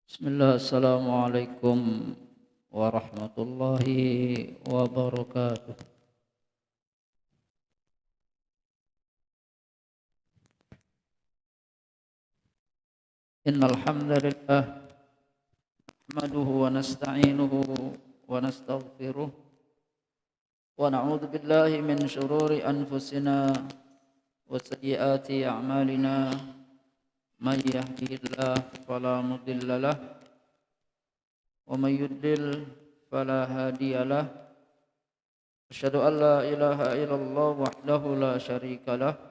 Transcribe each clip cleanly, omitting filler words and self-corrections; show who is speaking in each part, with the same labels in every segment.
Speaker 1: Bismillah, Assalamualaikum warahmatullahi wabarakatuh. Innal hamdalillah nahmaduhu wa nasta'inuhu wa nastaghfiruh wa na'udzu billahi min shururi anfusina wa sayyiati a'malina. May yahdihillahu fala mudilla lahu wa may yudlil fala hadiya lahu. Asyhadu an la ilaha illallah wahdahu la syarika lahu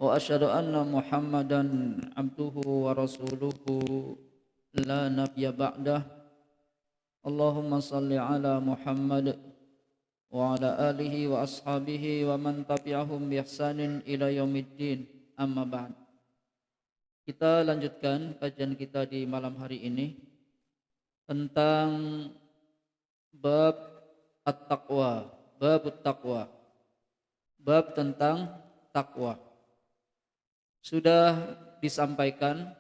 Speaker 1: wa asyhadu anna Muhammadan abduhu wa rasuluhu la nabiyya ba'dah. Allahumma salli ala Muhammad wa ala alihi wa ashabihi wa man tabi'ahum bi ihsanin ila yaumiddin. Amma ba'd. Kita lanjutkan kajian kita di malam hari ini tentang bab at-taqwa, bab tentang takwa. Sudah disampaikan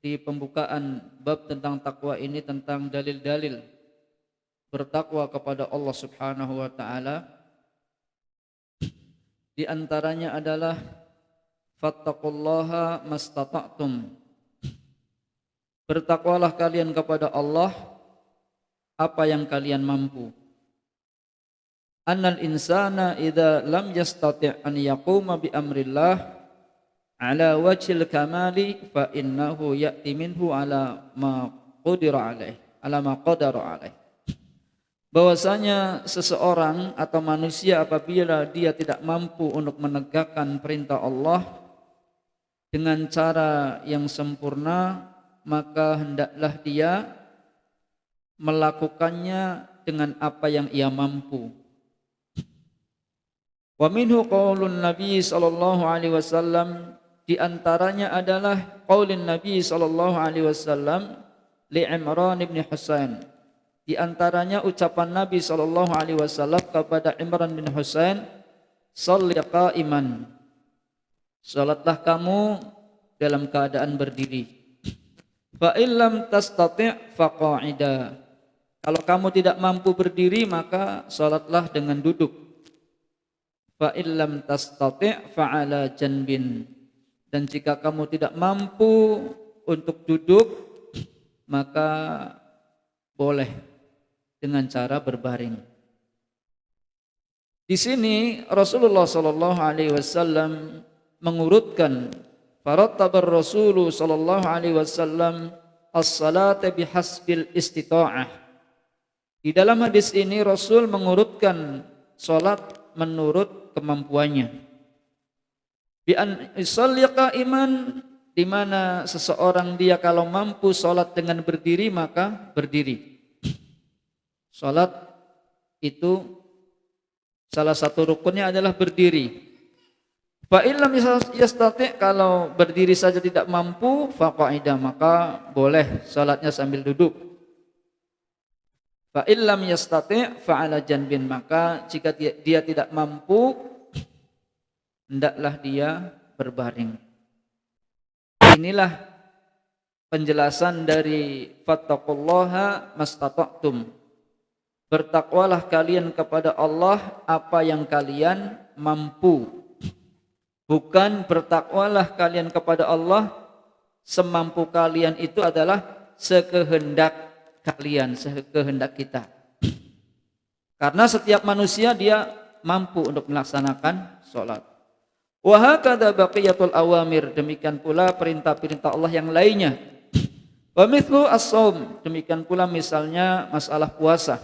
Speaker 1: di pembukaan bab tentang takwa ini tentang dalil-dalil bertakwa kepada Allah Subhanahu wa taala. Di antaranya adalah fattaqullaha mastata'tum. Bertakwalah kalian kepada Allah apa yang kalian mampu. Annal insana idza lam yastati' an yaquma bi amrillah ala wajhil kamali fa innahu ya'ti minhu ala ma qadara alaih. Bahwasanya seseorang atau manusia apabila dia tidak mampu untuk menegakkan perintah Allah dengan cara yang sempurna, maka hendaklah dia melakukannya dengan apa yang ia mampu. Wa minhu qaulun Nabi sallallahu alaihi wasallam, di antaranya adalah qaulin Nabi sallallahu alaihi wasallam li Imran bin Husain. Di antaranya ucapan Nabi sallallahu alaihi wasallam kepada Imran bin Husain, "Shalli qa'iman." Salatlah kamu dalam keadaan berdiri. Fa illam tastati' faqa'ida. Kalau kamu tidak mampu berdiri, maka salatlah dengan duduk. Fa illam tastati' fa'ala janbin. Dan jika kamu tidak mampu untuk duduk, maka boleh dengan cara berbaring. Di sini Rasulullah sallallahu alaihi wasallam mengurutkan farattabar Rasul sallallahu alaihi wasallam as-salata bihasbil istita'ah. Di dalam hadis ini Rasul mengurutkan salat menurut kemampuannya. Bi an yusalli qa'iman, di mana seseorang dia kalau mampu salat dengan berdiri maka berdiri. Salat itu salah satu rukunnya adalah berdiri. Fa illam yastati', kalau berdiri saja tidak mampu, faqa'ida, maka boleh salatnya sambil duduk. Fa illam yastati' fa'ala janbin, maka jika dia tidak mampu, hendaklah dia berbaring. Inilah penjelasan dari fattaqullaha mastata'tum. Bertakwalah kalian kepada Allah apa yang kalian mampu. Bukan bertakwalah kalian kepada Allah semampu kalian, itu adalah sekehendak kalian, sekehendak kita. Karena setiap manusia dia mampu untuk melaksanakan sholat. Wa hakadha baqiyatul awamir, demikian pula perintah-perintah Allah yang lainnya. Wa mithlu as-shaum, demikian pula misalnya masalah puasa.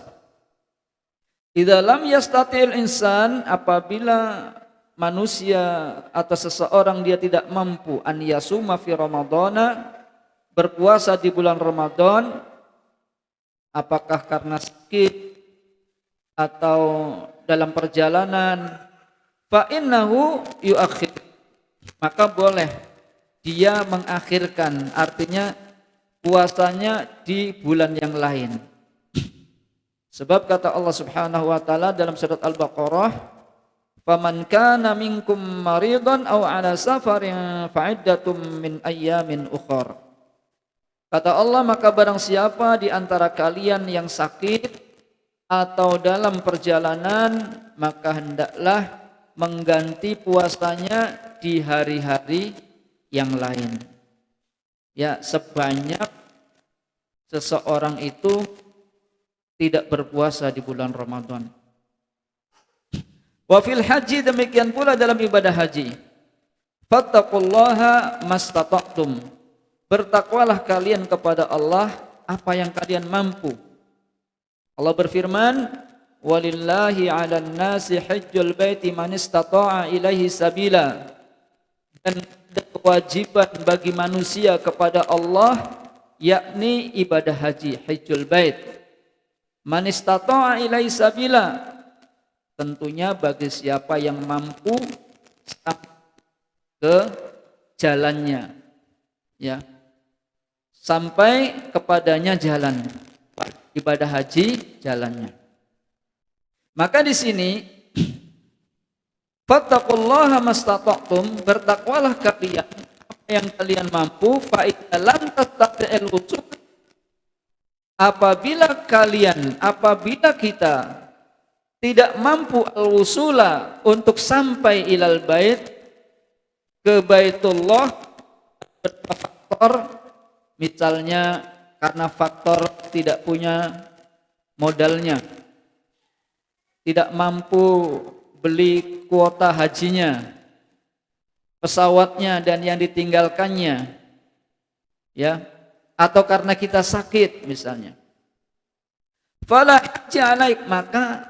Speaker 1: Idza lam yastatil insan, apabila manusia atau seseorang dia tidak mampu an yasuma fi ramadhana, berpuasa di bulan Ramadan, apakah karena sakit atau dalam perjalanan, fa innahu yuakhir, maka boleh dia mengakhirkan, artinya puasanya di bulan yang lain. Sebab kata Allah Subhanahu wa taala dalam surat Al-Baqarah, Faman kana minkum maridan aw ala safarin fa'iddatum min ayyamin ukhra. Kata Allah, maka barang siapa di antara kalian yang sakit atau dalam perjalanan, maka hendaklah mengganti puasanya di hari-hari yang lain. Ya, sebanyak seseorang itu tidak berpuasa di bulan Ramadan. Wa fil haji, demikian pula dalam ibadah haji. Fattaqullaha mastata'tum. Bertakwalah kalian kepada Allah apa yang kalian mampu. Allah berfirman, walillahi 'alan nasi hajjul baiti man istata'a ilaihi sabila. Dan ada kewajiban bagi manusia kepada Allah, yakni ibadah haji, hajjul bait. Man istata'a ilaihi sabila, tentunya bagi siapa yang mampu ke jalannya, ya, sampai kepadanya jalan, ibadah haji jalannya. Maka di sini fattaqullaha mastata'tum, bertakwalah kalian apa yang kalian mampu. Fa idzalam tastati'il wusul, apabila kita tidak mampu al-wusula untuk sampai ilal bait, ke Baitullah, berfaktor, misalnya karena faktor tidak punya modalnya, tidak mampu beli kuota hajinya, pesawatnya dan yang ditinggalkannya, ya, atau karena kita sakit misalnya, fala haji alaik, maka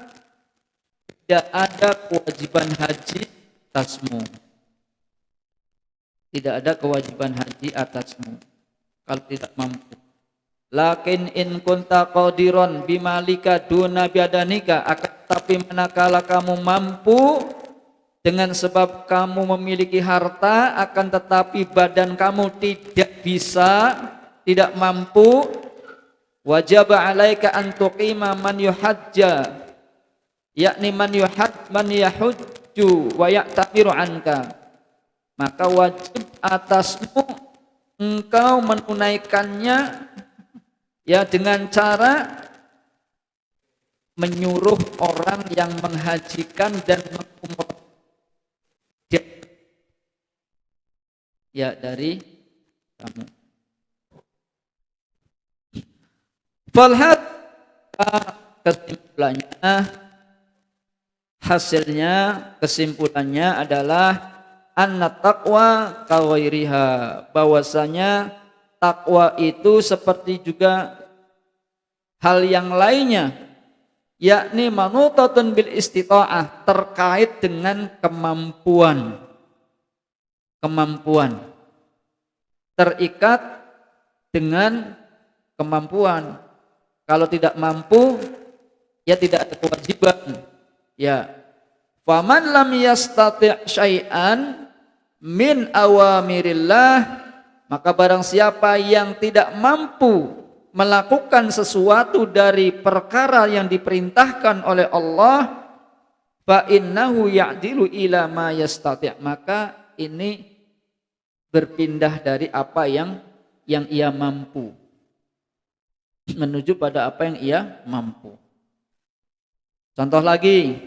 Speaker 1: tidak ada kewajiban haji atasmu. Tidak ada kewajiban haji atasmu kalau tidak mampu. Lakin in kunta qadiron bimalika duna biadanika, akan tapi manakala kamu mampu dengan sebab kamu memiliki harta, akan tetapi badan kamu tidak bisa, tidak mampu, wajib alaika an tuqima man yuhajja, yakni man yahujju wa ya'tabiru anka, maka wajib atasmu engkau menunaikannya, ya, dengan cara menyuruh orang yang menghajikan dan mengumrah, ya, dari kamu. Falhat, kesimpulannya adalah anna taqwa kawairiha, bahwasanya takwa itu seperti juga hal yang lainnya, yakni manutatun bil istita'ah, terkait dengan kemampuan, terikat dengan kemampuan. Kalau tidak mampu, ya tidak ada kewajiban, ya. Faman lam yastati' syai'an min awamirillah, maka barang siapa yang tidak mampu melakukan sesuatu dari perkara yang diperintahkan oleh Allah, fa innahu ya'dilu ila ma yastati', maka ini berpindah dari apa yang ia mampu menuju pada apa yang ia mampu. Contoh lagi,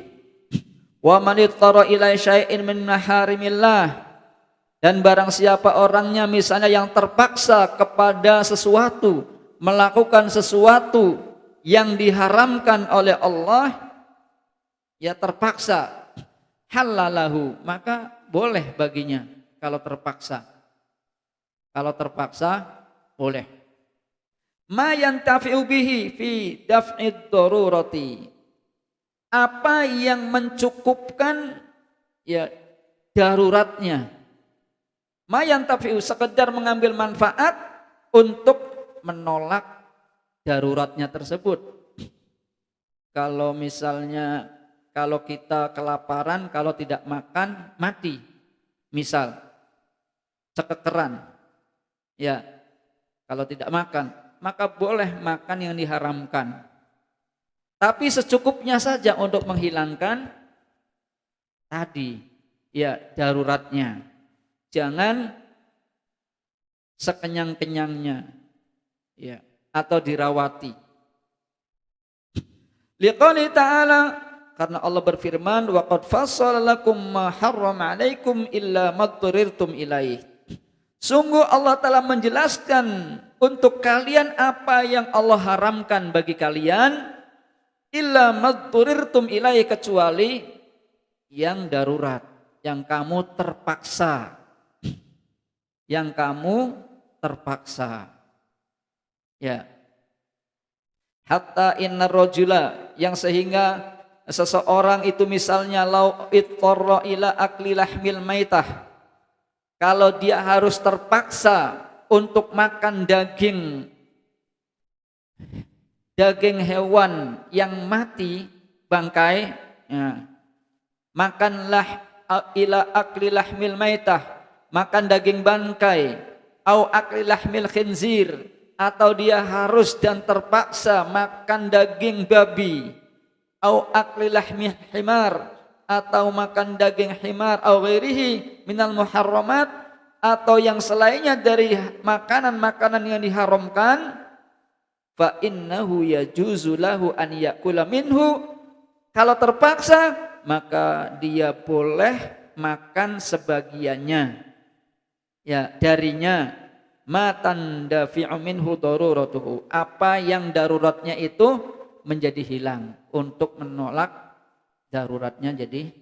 Speaker 1: wa man ittara ila syai'in min maharimillah, dan barang siapa orangnya misalnya yang terpaksa kepada sesuatu, melakukan sesuatu yang diharamkan oleh Allah, ya terpaksa, halalahu, maka boleh baginya kalau terpaksa. Kalau terpaksa boleh. Ma yantafi'u bihi fi daf'id darurati, apa yang mencukupkan, ya, daruratnya. Ma yantafi'u, sekedar mengambil manfaat untuk menolak daruratnya tersebut. Kalau misalnya, kalau kita kelaparan, kalau tidak makan mati, misal cekekeran, ya, kalau tidak makan, maka boleh makan yang diharamkan, tapi secukupnya saja untuk menghilangkan tadi, ya daruratnya. Jangan sekenyang-kenyangnya, ya, atau dirawati. Liqouli ta'ala, karena Allah berfirman, wa qad fassala lakum ma harrama 'alaikum illa ma dhurrirtum ilaih. Sungguh Allah telah menjelaskan untuk kalian apa yang Allah haramkan bagi kalian, illa ma dhurrirtum ilaih, kecuali yang darurat, yang kamu terpaksa. Yang kamu terpaksa. Ya. Hatta innar rajula, yang sehingga seseorang itu misalnya lau ittarra ila akli lahmil maitah, kalau dia harus terpaksa untuk makan daging hewan yang mati, bangkai, ya. Makanlah ila akli lahmil maitah, makan daging bangkai, au akli lahmil khinzir, atau dia harus dan terpaksa makan daging babi, au akli lahmil himar, atau makan daging himar, au ghairihi minal muharramat, atau yang selainnya dari makanan-makanan yang diharamkan, fa innahu yajuzu lahu an yakula minhu, kalau terpaksa maka dia boleh makan sebagiannya, ya, darinya. Matan dafi'u minhu daruratuhu, apa yang daruratnya itu menjadi hilang, untuk menolak daruratnya jadi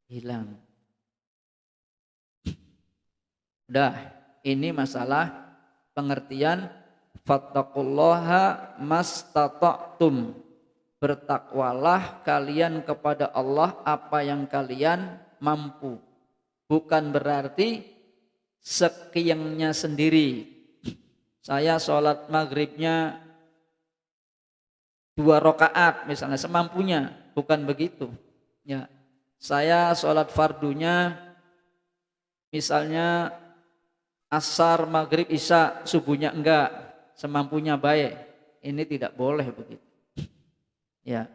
Speaker 1: hilang. Udah, ini masalah pengertian fattaqullaha mastata'tum, bertakwalah kalian kepada Allah apa yang kalian mampu. Bukan berarti sekiangnya sendiri. Saya sholat maghribnya 2 rakaat misalnya, semampunya, bukan begitu. Ya, saya sholat fardunya misalnya asar, maghrib, isya, subuhnya enggak, semampunya baik. Ini tidak boleh begitu. Ya.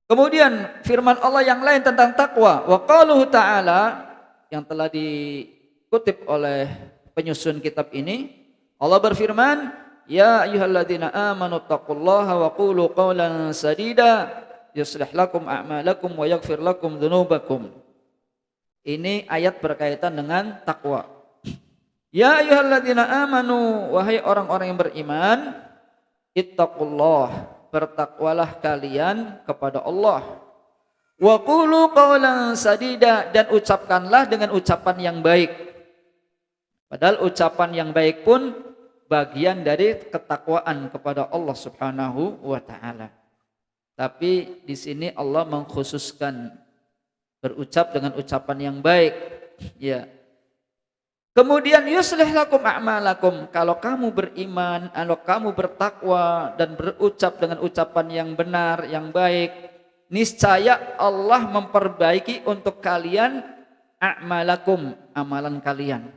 Speaker 1: Kemudian firman Allah yang lain tentang takwa, wa qaluhu ta'ala, yang telah dikutip oleh penyusun kitab ini, Allah berfirman, ya ayyuhalladzina amanu taqullaha wa qulu qawlan sadida yuslih lakum a'malakum wa yaghfir lakum dzunubakum. Ini ayat berkaitan dengan takwa. Ya ayyuhalladzina amanu, wahai orang-orang yang beriman, ittaqullah, bertakwalah kalian kepada Allah. Wa qulu qawlan sadida, dan ucapkanlah dengan ucapan yang baik. Padahal ucapan yang baik pun bagian dari ketakwaan kepada Allah Subhanahu wa taala. Tapi di sini Allah mengkhususkan berucap dengan ucapan yang baik, ya. Kemudian yuslih lakum a'malakum, kalau kamu beriman, kalau kamu bertakwa dan berucap dengan ucapan yang benar, yang baik, niscaya Allah memperbaiki untuk kalian a'malakum, amalan kalian.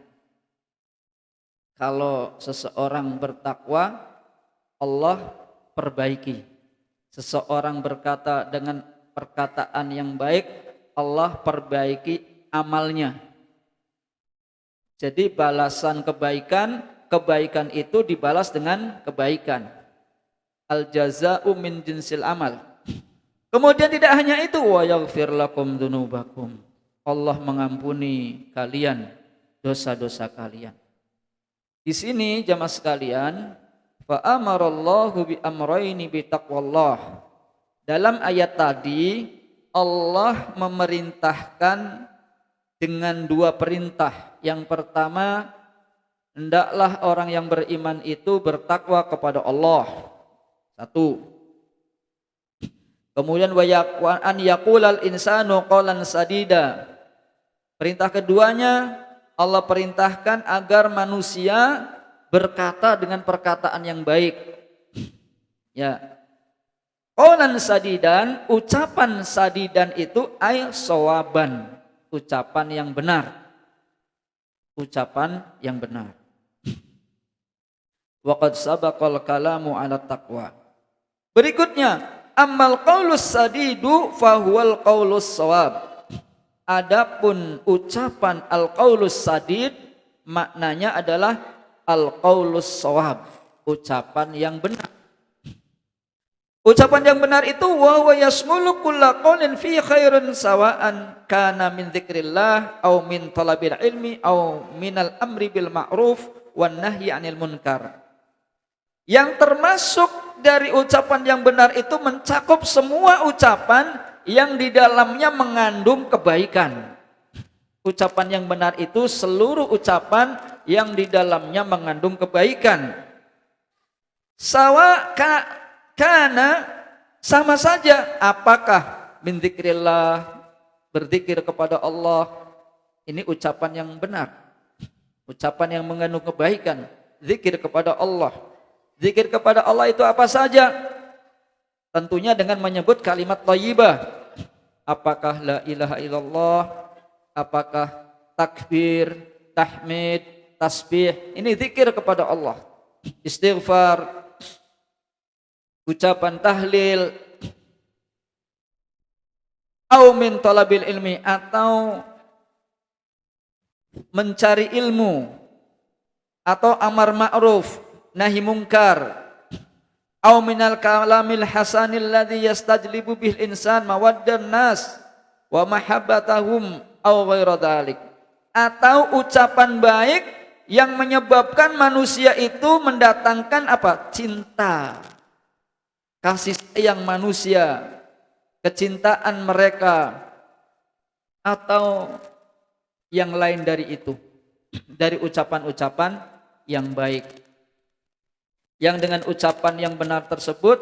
Speaker 1: Kalau seseorang bertakwa, Allah perbaiki. Seseorang berkata dengan perkataan yang baik, Allah perbaiki amalnya. Jadi balasan kebaikan itu dibalas dengan kebaikan. Al jaza'u min jinsil amal. Kemudian tidak hanya itu, wa yaghfir lakum dzunubakum, Allah mengampuni kalian dosa-dosa kalian. Di sini jamaah sekalian, fa amarallahu bi amrayni bi taqwallah. Dalam ayat tadi Allah memerintahkan dengan 2 perintah. Yang pertama, hendaklah orang yang beriman itu bertakwa kepada Allah. 1. Kemudian wa an yaqulal insanu qawlan sadida. Perintah keduanya, Allah perintahkan agar manusia berkata dengan perkataan yang baik. Ya. Qawlan sadidan, ucapan sadidan itu ay sawaban, ucapan yang benar. Ucapan yang benar. Wa qad sabaqal kalamu 'ala taqwa. Berikutnya, Ammal qaulus sadidu fahuwal qaulus shawab. Adapun ucapan al-qaulus sadid maknanya adalah al-qaulus shawab, ucapan yang benar. Ucapan yang benar itu wa huwa yasmulu kulla qaulin fi khairin sawa'an kana min dzikrillah au min talabil ilmi au minal amri bil ma'ruf wan nahyi 'anil munkar. Yang termasuk dari ucapan yang benar itu mencakup semua ucapan yang di dalamnya mengandung kebaikan. Ucapan yang benar itu seluruh ucapan yang di dalamnya mengandung kebaikan. Karena sama saja apakah min dzikrillah, berzikir kepada Allah, ini ucapan yang benar, ucapan yang mengandung kebaikan. Zikir kepada Allah, zikir kepada Allah itu apa saja? Tentunya dengan menyebut kalimat thayyibah. Apakah la ilaha illallah, apakah takbir, tahmid, tasbih, ini zikir kepada Allah. Istighfar, ucapan tahlil, au min talabil ilmi, atau mencari ilmu, atau amar ma'ruf nahi mungkar, au minal kalamil hasanil ladzi yastajlibu bil insan mawaddan nas wa mahabbatahum au ghaira dzalik, atau ucapan baik yang menyebabkan manusia itu mendatangkan apa? Cinta, kasih sayang manusia, kecintaan mereka, atau yang lain dari itu, dari ucapan-ucapan yang baik. Yang dengan ucapan yang benar tersebut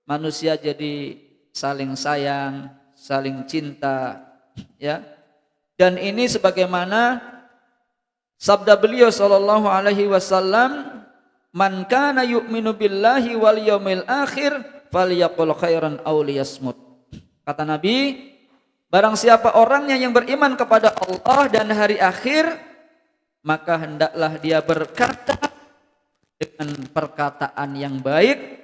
Speaker 1: manusia jadi saling sayang, saling cinta, ya. Dan ini sebagaimana sabda beliau sallallahu alaihi wasallam, man kana yu'minu billahi wal yaumil akhir falyaqul khairan aw liyasmut. Kata Nabi, barang siapa orangnya yang beriman kepada Allah dan hari akhir, maka hendaklah dia berkata dengan perkataan yang baik,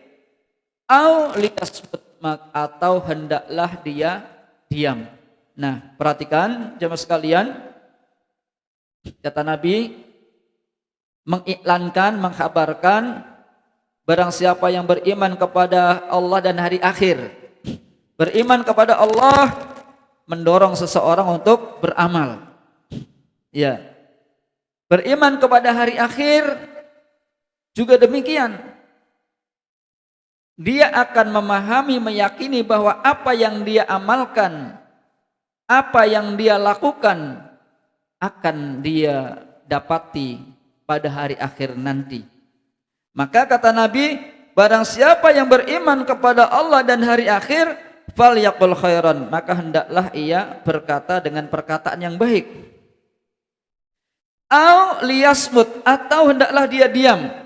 Speaker 1: aw liyasmut, atau hendaklah dia diam. Nah, perhatikan jemaah sekalian, kata Nabi, mengiklankan, mengkhabarkan, barang siapa yang beriman kepada Allah dan hari akhir. Beriman kepada Allah mendorong seseorang untuk beramal. Ya. Beriman kepada hari akhir juga demikian. Dia akan memahami, meyakini bahwa apa yang dia amalkan, apa yang dia lakukan akan dia dapati pada hari akhir nanti. Maka kata Nabi, barang siapa yang beriman kepada Allah dan hari akhir, falyaqul khairan, maka hendaklah ia berkata dengan perkataan yang baik. Au liyasmut, atau hendaklah dia diam.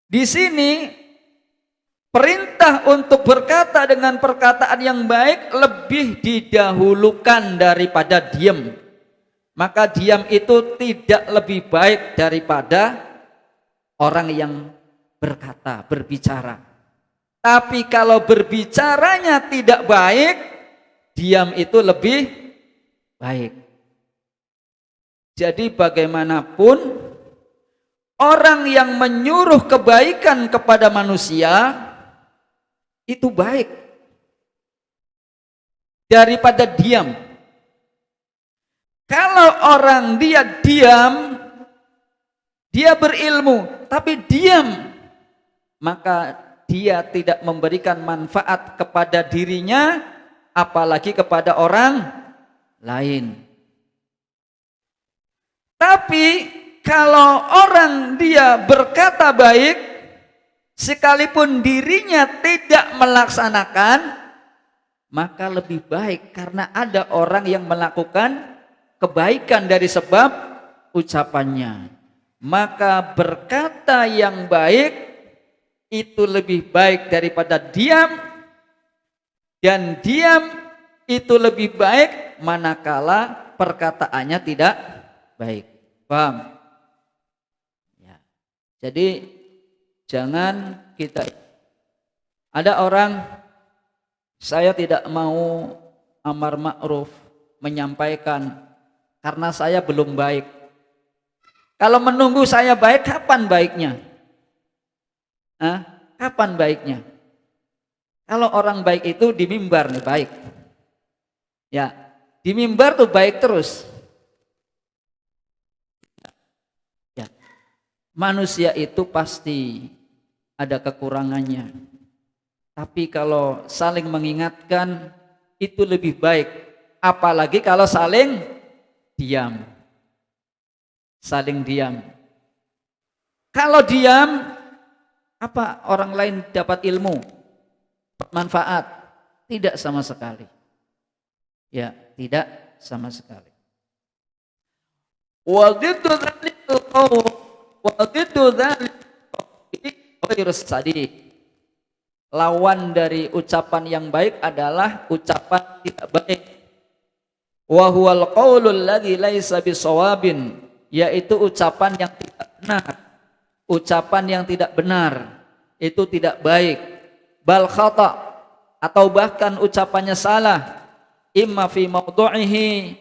Speaker 1: Di sini perintah untuk berkata dengan perkataan yang baik lebih didahulukan daripada diam. Maka diam itu tidak lebih baik daripada orang yang berkata, berbicara. Tapi kalau berbicaranya tidak baik, diam itu lebih baik. Jadi bagaimanapun orang yang menyuruh kebaikan kepada manusia itu baik daripada diam. Kalau orang dia diam, dia berilmu tapi diam, maka dia tidak memberikan manfaat kepada dirinya, apalagi kepada orang lain. Tapi kalau orang dia berkata baik, sekalipun dirinya tidak melaksanakan, maka lebih baik karena ada orang yang melakukan kebaikan dari sebab ucapannya. Maka berkata yang baik itu lebih baik daripada diam, dan diam itu lebih baik manakala perkataannya tidak baik. Paham? Ya. Jadi jangan kita Ada orang, saya tidak mau amar ma'ruf, menyampaikan karena saya belum baik. Kalau menunggu saya baik, kapan baiknya? Kapan baiknya? Kalau orang baik itu di mimbar nih baik. Ya, di mimbar tuh baik terus. Ya. Manusia itu pasti ada kekurangannya. Tapi kalau saling mengingatkan itu lebih baik. Apalagi kalau saling diam. Saling diam. Kalau diam, apa orang lain dapat ilmu, manfaat? Tidak sama sekali. Ya, tidak sama sekali. Wadidu dzalikal qaul wadidu dzalikal sadid. Lawan dari ucapan yang baik adalah ucapan tidak baik. Wa huwal qaulul ladzi laisa bisawabin, yaitu ucapan yang tidak benar. Ucapan yang tidak benar itu tidak baik. Bal khata, atau bahkan ucapannya salah. Imma fi mawdu'ihi,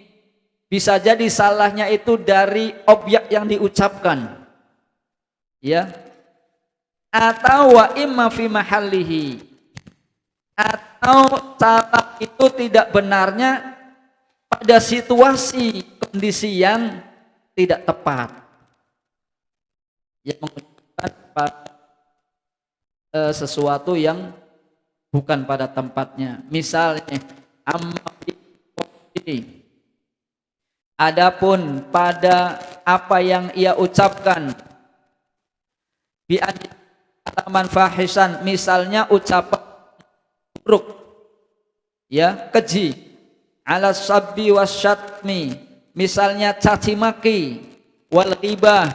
Speaker 1: bisa jadi salahnya itu dari objek yang diucapkan. Ya. Atau wa imma fi mahallihi, atau salah itu tidak benarnya pada situasi kondisi yang tidak tepat, yang mengucapkan sesuatu yang bukan pada tempatnya. Misalnya adapun pada apa yang ia ucapkan, bi taman fahisan, misalnya ucapan buruk, ya, keji, ala sabbi wasyatmi, misalnya caci maki, wal ghibah,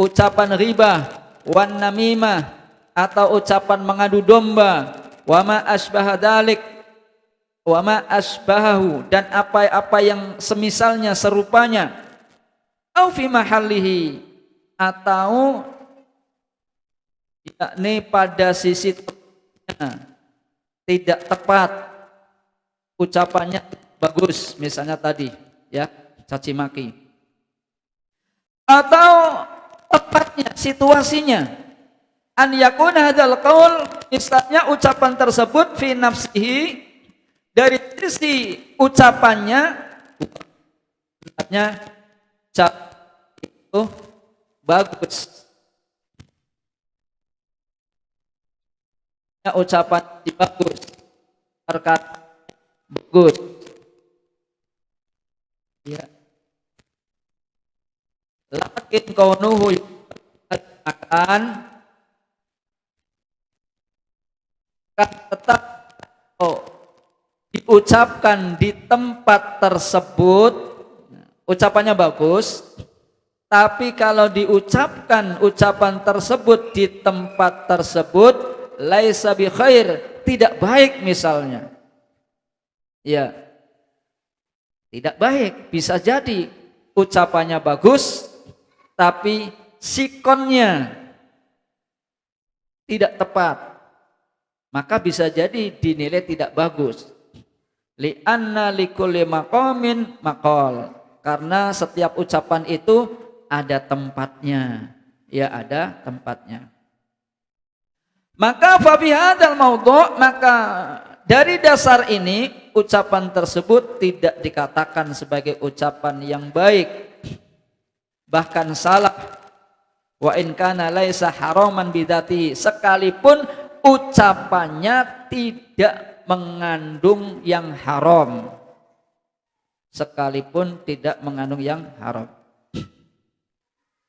Speaker 1: ucapan ghibah, wan namimah, atau ucapan mengadu domba, wa ma asbaha dzalik, wa ma asbahahu, dan apa-apa yang semisalnya serupanya, au fi mahallihi, atau yakni pada sisi tidak tepat, ucapannya bagus, misalnya tadi, ya, caci maki, atau tepatnya situasinya, an yakuna hadzal qaul, misalnya ucapan tersebut fi nafsihi, dari sisi ucapannya sebenarnya itu bagus, ucapan bagus, perkata bagus, ya, lakin kaunuhu akan tetap diucapkan di tempat tersebut, ucapannya bagus, tapi kalau diucapkan ucapan tersebut di tempat tersebut laisa bi khair, tidak baik misalnya, ya, tidak baik. Bisa jadi ucapannya bagus tapi sikonnya tidak tepat, maka bisa jadi dinilai tidak bagus. Li'anna likulli maqamin maqal, karena setiap ucapan itu ada tempatnya, ya, ada tempatnya. Maka fa fi hadzal maudhu', maka dari dasar ini ucapan tersebut tidak dikatakan sebagai ucapan yang baik, bahkan salah. Wa in kana laisa haraman bidzati, sekalipun ucapannya tidak mengandung yang haram, sekalipun tidak mengandung yang haram.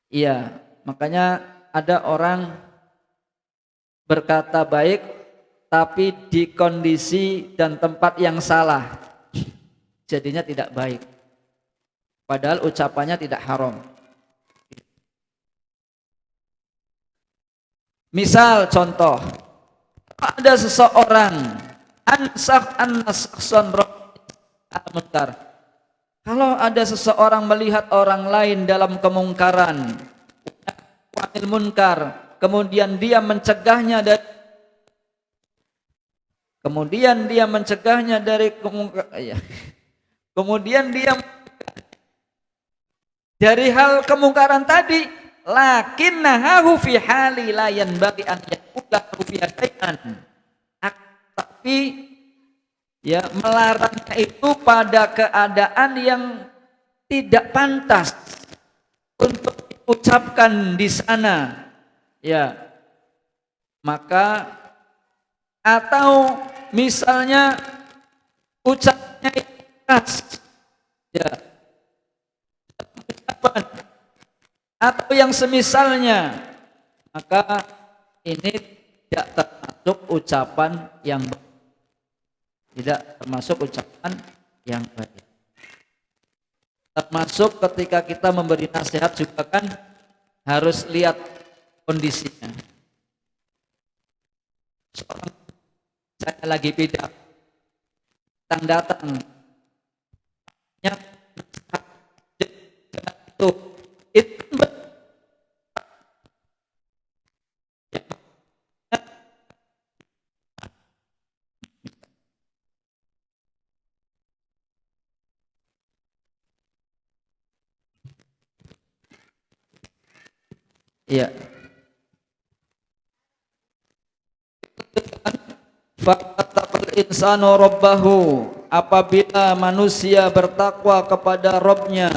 Speaker 1: Iya, makanya ada orang berkata baik tapi di kondisi dan tempat yang salah, jadinya tidak baik, padahal ucapannya tidak haram. Misal contoh, ada seseorang munkar, kalau ada seseorang melihat orang lain dalam kemungkaran, munkar, kemudian dia mencegahnya dari Kemudian dia mencegahnya dari kemudian dia dari hal kemungkaran tadi, lakinnahu fi hali la yanbaghi an yakula fi syai'an. Tapi ya melarangnya itu pada keadaan yang tidak pantas untuk diucapkan di sana. Ya. Maka atau misalnya ucapnya keras. Ya. Atau yang semisalnya, maka ini tidak termasuk ucapan yang baik. Tidak termasuk ucapan yang baik. Termasuk ketika kita memberi nasihat juga kan harus lihat kondisinya. Seorang saya lagi pidato, datang itu ya. Fattaqal insanu rabbahu, apabila manusia bertakwa kepada Rabbnya,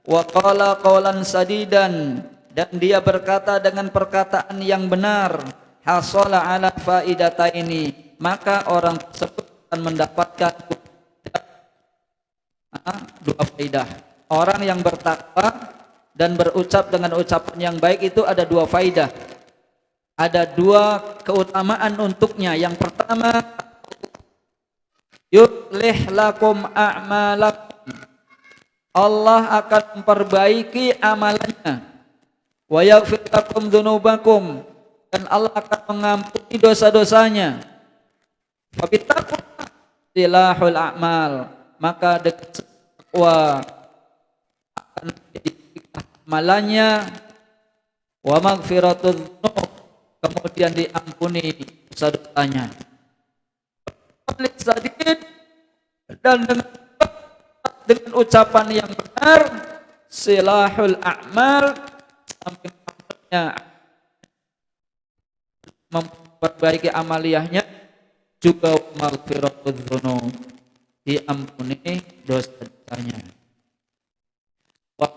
Speaker 1: wa qala qawlan sadidan, dan dia berkata dengan perkataan yang benar, hasala ala faidataini, maka orang tersebut akan mendapatkan dua faidah. Orang yang bertakwa dan berucap dengan ucapan yang baik itu ada dua faidah. Ada dua keutamaan untuknya. Yang pertama, yuslih lakum a'malakum, Allah akan memperbaiki amalannya. Wa yaghfir lakum dzunubakum, dan Allah akan mengampuni dosa-dosanya. Fa bittaqwa silahul a'mal, maka dengan takwa akan menjadi amalannya. Wa maghfiratud dzunub, kemudian diampuni dosa-dosanya. Dan dengan ucapan yang benar, silahul a'mal, sampingnya memperbaiki amaliyahnya, juga maghfiratud dzunub, diampuni dosa-dosanya. Wa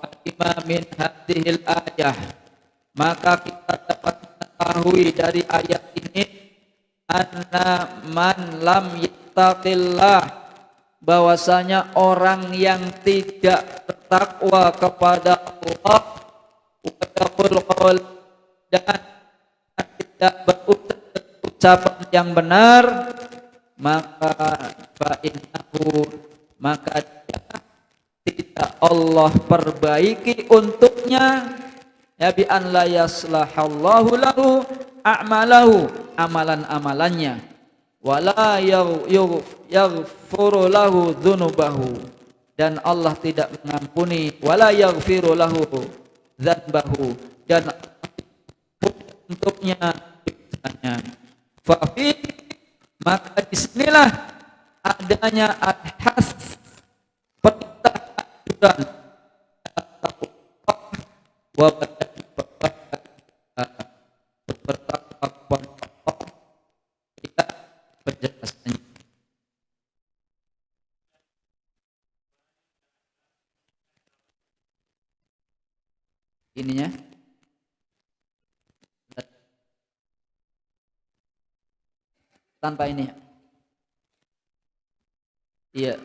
Speaker 1: min hadhil ayah, maka kita dapat mengetahui dari ayat ini, anna man lam yattaqillah, bahwasanya orang yang tidak bertakwa kepada Allah, dan tidak berucapan yang benar, maka fa'innahu, maka tidak Allah perbaiki untuknya, ya bi an la yaslahallahu lahu a'malahu, amalan-amalannya, wala yaghfuru lahu dzunubahu, dan Allah tidak mengampuni, wala yaghfiru lahu dzanbahu, dan untuknya dosanya. Fa fi, maka disinilah adanya al-has, perintah dan wa ininya tanpa ini. Iya.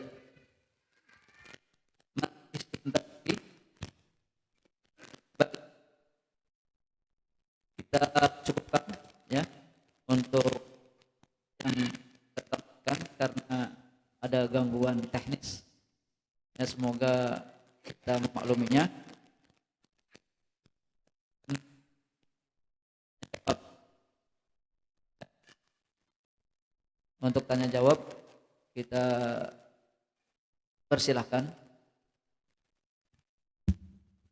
Speaker 1: Kita cukupkan ya untuk yang tetapkan karena ada gangguan teknis. Ya, semoga kita memakluminya. Untuk tanya jawab kita persilahkan.